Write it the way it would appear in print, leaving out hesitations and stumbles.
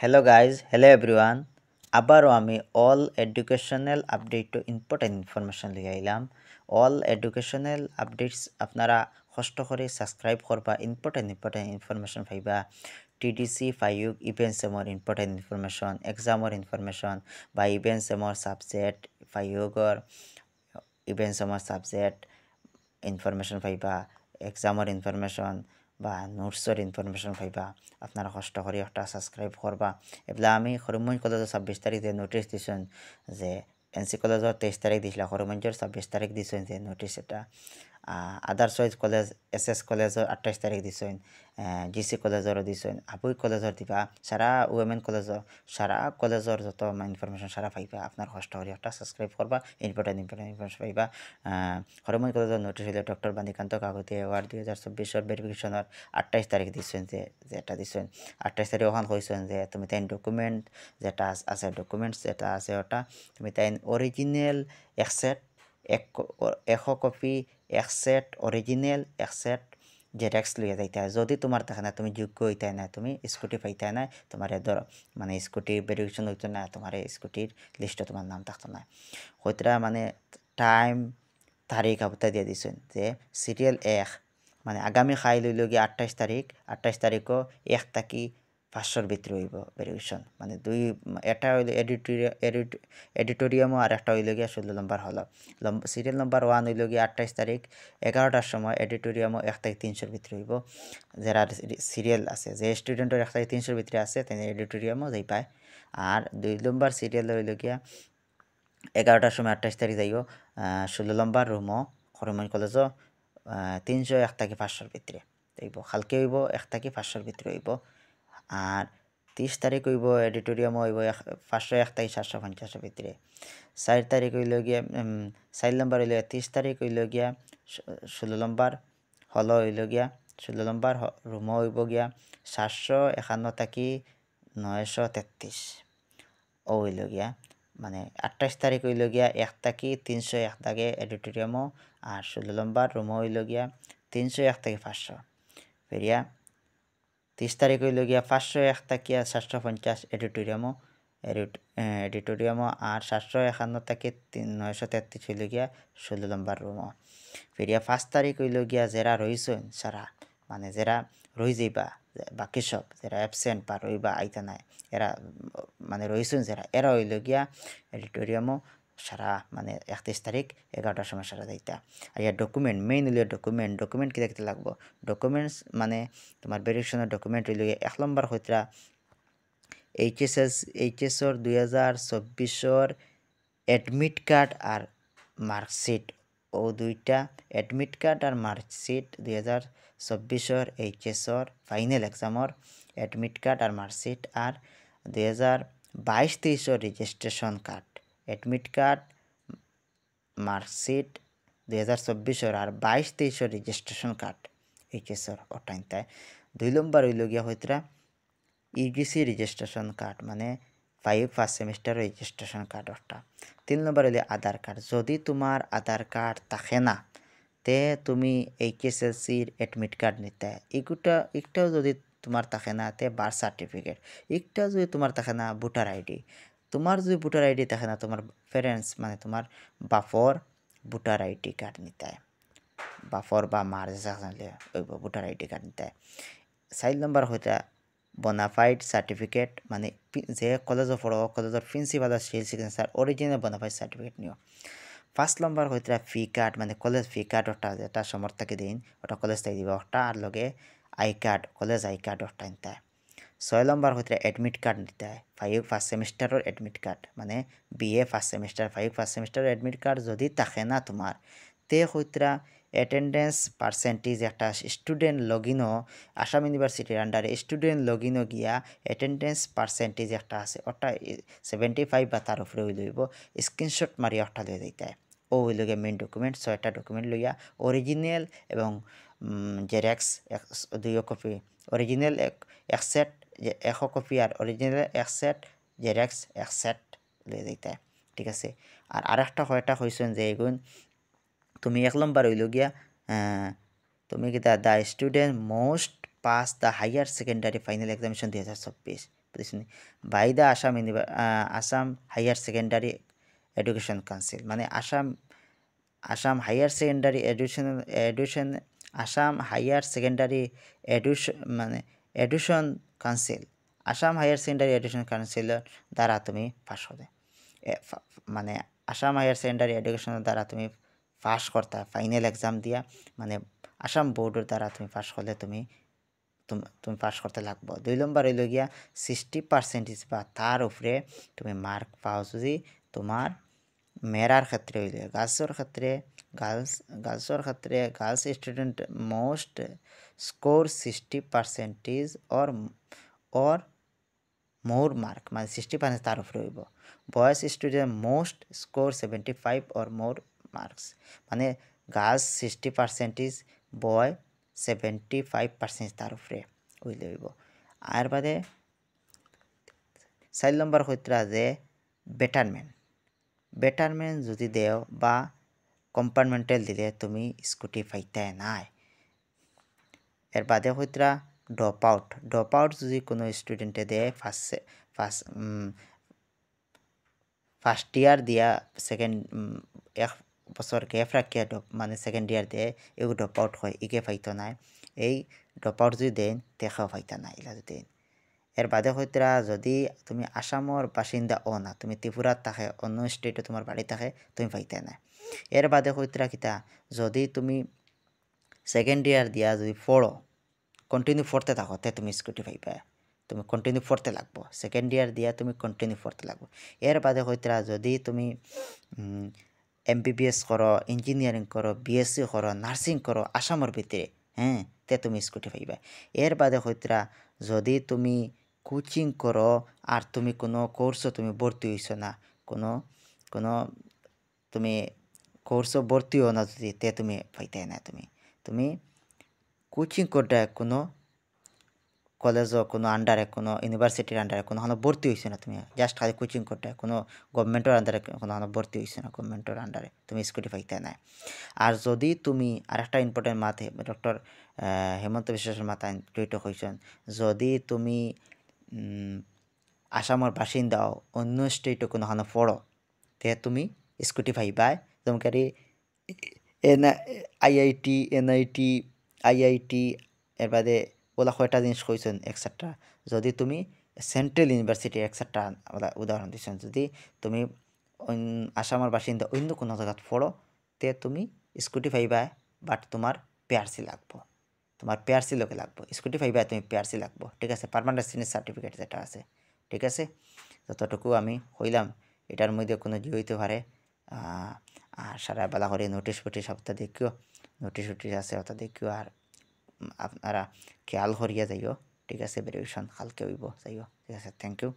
Hello guys, hello everyone. আবারও আমি all educational update to important information লিয়ে আইলাম। অল এডুকেশনাল আপডেটস আপনারা কষ্ট করে সাবস্ক্রাইব করবা ইম্পর্টেন্ট ইনফরমেশন পাইবা। টিডিসি ফাইউক ইভেন্টস এমর ইম্পর্টেন্ট ইনফরমেশন, এক্সামর ইনফরমেশন বা ইভেন্টস এমর সাবজেক্ট ফাইউগর ইভেন্টস এমর সাবজেক্ট ইনফরমেশন পাইবা, এক্সামর ইনফরমেশন বা নোটসর ইনফরমেশন পাইবা। আপনারা কষ্ট করে একটা সাবস্ক্রাইব করবা। এগুলা আমি হরিমগঞ্জ কলেজের 26 তারিখে নোটিশ দিছেন যে এনসি কলেজের 23 তারিখ দিছিল, হরিমগঞ্জের 26 তারিখ দিছেন যে নোটিশ এটা। আদার চয়েস কলেজ এস কলেজের 28 তারিখ দিছেন, জিসি কলেজেরও দিছেন, আবুই কলেজের দিবা, সারা ওয়েমেন কলেজর সারা কলেজের যত ইনফরমেশন সারা পাইবা। আপনার কষ্ট করে একটা সাবস্ক্রাইব করবা, ইম্পর্টেন্ট ইনফরমেশন পাইবা। হরিমগঞ্জ কলেজের নোটিশ হইলে ডক্টর বাণীকান্ত কাকতি অ্যাওয়ার্ড 2024 ভেরিফিকেশনের 28 তারিখ দিচ্ছেন যেটা দিচ্ছেন 28 তারিখ ওখান কইছেন যে তুমি তাই ডকুমেন্ট যেটা আছে ডকুমেন্টস যেটা আছে ওটা তুমি তাই অরিজিনাল এক সেট এশ কপি এক সেট অরিজিনাল এক সেট জেরক্স লইয়া যাইতে হয়। যদি তোমার থাকে না তুমি যোগ্য হইতে না, তুমি স্কুটি পাইতে না, তোমার ধর মানে স্কুটি ভেরিফিকেশন হইতো না, তোমার স্কুটির লিস্টে তোমার নাম থাকতো না। হইতরা মানে টাইম তারিখ আবতা দিয়ে দিছেন যে সিরিয়াল 1 মানে আগামী খাই লইল গিয়ে 28 তারিখ, 28 তারিখও 1 থাকি 500 ভিতরে হইব ভেরিফিকেশন। মানে দুই এটা হইল এডিটোরিয়ামও আর একটা হইল গিয়া 16 নম্বর হল। সিরিয়াল নম্বর 1 হইল গিয়ে 28 তারিখ 11টার সময়, এডিটোরিয়ামও 1 থেকে 300 ভিতরে হইব। যারা সিরিয়াল আছে যে স্টুডেন্টের 1 থেকে 300 ভিতরে আছে তাই এডিটোরিয়ামও যাই পায়। আর 2 নম্বর সিরিয়াল হইল গিয়া 11টার সময় 28 তারিখ যাইও 16 নম্বর রুমও হরিমগঞ্জ কলেজও 301 থেকে 500 ভিতরে হইব। কালকে হইব 1 থেকে 500 ভিতরে হইব। আর 30 তারিখ হইব এডিটোরিয়ামও হইব 501 থেকে 750 ভিতরে। 4 তারিখ হইল গিয়া 4 নম্বর হইল 30 তারিখ হইল গিয়া 16 নম্বর হল হইল গিয়া 16 নম্বর রুমও হইব গিয়া 751 থেকে 933 ও হইল গিয়া মানে 28 তারিখ হইল গিয়া 1 থেকে 301 থেকে এডিটোরিয়ামও আর 16 নম্বর রুমও হইল গিয়া 301 থেকে 500 ফেরিয়া 30 তারিখ হইল গিয়া 501 থেকে 750 এডিটোরিয়ামও আর 751 থেকে 933 হইল গিয়া 16 নম্বর রুমও। ফেরিয়া 5 তারিখ হইল গিয়া যারা রইছেন সারা মানে যারা রই যাইবা বাকি সব যারা অ্যাবসেন্ট বা রইবা আইতা নাই এরা মানে রইছেন যারা এরা হইল গিয়া এডিটোরিয়ামও সারা মানে 31 তারিখ 11টার সময় সারা যাইতা। আর ইয়ার ডকুমেন্ট মেইন হইল ডকুমেন্ট কি দেখতে লাগবো। ডকুমেন্টস মানে তোমার ভেরিফিকেশনের ডকুমেন্ট হইল 1 নম্বর হইতরা এইচএসর 2024 এডমিট কার্ড আর মার্কশিট ও দুইটা এডমিট কার্ড আর মার্কশিট 2024 এইচএসর ফাইনাল এক্সামর এডমিট কার্ড আর মার্কশিট আর 2022-23 registration card admit card marksheet 2024 আর 22-23 রেজিস্ট্রেশন কার্ড এইচএসর ওটাইনতায়। 2 নম্বর হইল গিয়া হইতরা ইউজিসি রেজিস্ট্রেশন কার্ড মানে ফার্স্ট সেমিস্টার রেজিস্ট্রেশন কার্ড ওটা। 3 নম্বর হইলে আধার কার্ড। যদি তোমার আধার কার্ড থাকে না তে তুমি এইচএসএলসির এডমিট কার্ড নিতে। একটাও যদি তোমার থাকে না তে বার্থ সার্টিফিকেট। একটাও যদি তোমার থাকে না ভোটার আইডি। তোমার যদি ভোটার আইডি থাকে না তোমার প্যারেন্টস মানে তোমার বাপর ভোটার আইডি কার্ড নিতে, বাপর বা মার ওই ভোটার আইডি কার্ড নিতে। 4 নম্বর হইতে বোনাফাইড সার্টিফিকেট মানে যে কলেজে পড়ো কলেজের প্রিন্সিপালের seal signature original bona fide certificate নিও। 5 নম্বর হইতে ফি কার্ড মানে কলেজ ফি কার্ড ওটা যেটা সমর্থকে দিন ওটা কলেজ থেকে দিব ওটা আর লগে আই কার্ড কলেজ আই কার্ড ওটা নিতে। 6 নম্বর হইতে এডমিট কার্ড নিতে হয় ফার্স্ট সেমিস্টারের এডমিট কার্ড মানে বিএ ফার্স্ট সেমিস্টার ফার্স্ট সেমিস্টারের এডমিট কার্ড যদি থাকে না তোমার তে হইতরা অ্যাটেন্ডেন্স পার্সেন্টেজ একটা স্টুডেন্ট লগইনও আসাম ইউনিভার্সিটির আন্ডারে স্টুডেন্ট লগইনও গিয়া অ্যাটেন্ডেন্স পার্সেন্টেজ একটা আছে ওটা 75 বা তার উপরে হইল হইব স্ক্রিনশট মারিয়া ওটা লইয়া যাইতে হয়। ও হইল গিয়া মেইন ডকুমেন্ট। 6টা ডকুমেন্ট লইয়া অরিজিনাল এবং জেরক্স 2 কপি অরিজিনাল এক সেট 1 কপি আর অরিজিনাল এক সেট জেরক্স এক সেট লইয়া যাইতে হয়। ঠিক আছে। আর আরেকটা কয়টা হইছেন যে এগুন তুমি 1 নম্বর হইল গিয়া তুমি কি the student most pass the higher secondary final examination 2024 বুঝছেন by the Assam higher secondary education council মানে Assam higher secondary education Assam higher secondary মানে education council Assam higher secondary education কাউন্সিলের দ্বারা তুমি পাস হবে মানে আসাম হায়ার সেকেন্ডারি এডুকেশনের দ্বারা তুমি পাস করতা ফাইনাল এক্সাম দিয়া মানে আসাম বোর্ডের দ্বারা তুমি পাস করলে তুমি পাস করতে লাগবো 2 নম্বর হইল গিয়া 60% বা তার উপরে তুমি মার্ক পাও যদি তোমার মেয়েরার ক্ষেত্রে হইলে গার্লসর ক্ষেত্রে girls student most score 60% or more mark মানে 60% তার উপরে হইব boys student most score 75 or more marks মানে গার্লস 60% বয় 75% তার উপরে হইলে হইব আর বাদে 4 নম্বর হইতরা যে বেটারমেন্ট যদি দেও বা কম্পার্টমেন্টাল দিলে তুমি স্কুটি পাইতে নাই এর বাদে হইতরা ড্রপ আউট যদি কোনো স্টুডেন্টে দেয় ফার্স্ট ইয়ার দিয়া সেকেন্ড এক বছর গ্যাপ রাখিয়া মানে সেকেন্ড ইয়ার দিয়ে এগুলো ড্রপ আউট হয় ইগে পাইতো নাই এই ড্রপ আউট যদি দেন দেখাও পাইতা নাই এলা যদি এর বাদে হইতরা যদি তুমি আসামর বাসিন্দা না তুমি ত্রিপুরাত থাকে অন্য স্টেটে তোমার বাড়ি থাকে তুমি পাইতে না এর বাদে হইতরা কিতা যদি তুমি সেকেন্ড ইয়ার দিয়া যদি পড়ো কন্টিনিউ পড়তে থাকো তে তুমি স্কুটি পাইবা তুমি কন্টিনিউ পড়তে লাগবো সেকেন্ড ইয়ার দিয়া তুমি কন্টিনিউ পড়তে লাগবো এর বাদে হইতরা যদি তুমি MBBS করো ইঞ্জিনিয়ারিং করো BSc করো নার্সিং করো আসামর ভিতরে তে তুমি স্কুটি পাইবা এর বাদে হইতরা যদি তুমি কোচিং করো আর তুমি কোনো কোর্সও তুমি ভর্তি হইছো না কোনো তুমি কোর্সও ভর্তি হও না যদি তে তুমি পাইতে না তুমি কোচিং করতে কোনো কলেজও কোনো আন্ডারে কোনো ইউনিভার্সিটির আন্ডারে কোনো ভর্তি হয়েছে না তুমি জাস্ট খালি কোচিং করতে কোনো গভর্নমেন্টের আন্ডারে কোনো ভর্তি হয়েছে না গভর্নমেন্টের আন্ডারে তুমি স্কুটি পাইতে নাই আর যদি তুমি আরেকটা ইম্পর্টেন্ট মাথে ডক্টর হেমন্ত বিশ্ব শর্মা তাই টুইট হয়েছেন যদি তুমি আসামের বাসিন্দাও অন্য স্টেটে কোনো পড়ো তে তুমি স্কুটি পাইবাই তোমাকে IIT এর বাদে ওলা কয়টা জিনিস কইছেন এক্সেট্রা যদি তুমি সেন্ট্রাল ইউনিভার্সিটি এক্সেট্রা উদাহরণ দিচ্ছেন যদি তুমি আসামের বাসিন্দা অন্য কোনো জায়গাত পড়ো তে তুমি স্কুটি পাইবা বাট তোমার PRC লাগবো তোমার PRC লোকে লাগবো স্কুটি পাইবা তুমি PRC লাগবো ঠিক আছে পার্মানেন্ট রেসিডেন্স সার্টিফিকেট যেটা আছে ঠিক আছে যতটুকু আমি হইলাম এটার মধ্যে কোনো হইতে পারে আর সারা বেলা করে নোটিশ সপ্তাহ দেখিও নোটিশ আছে ওটা দেখিও আর আপনারা খেয়াল করিয়া যাইও ঠিক আছে ভেরিফিকেশন কালকে হইব যাইও ঠিক আছে থ্যাংক ইউ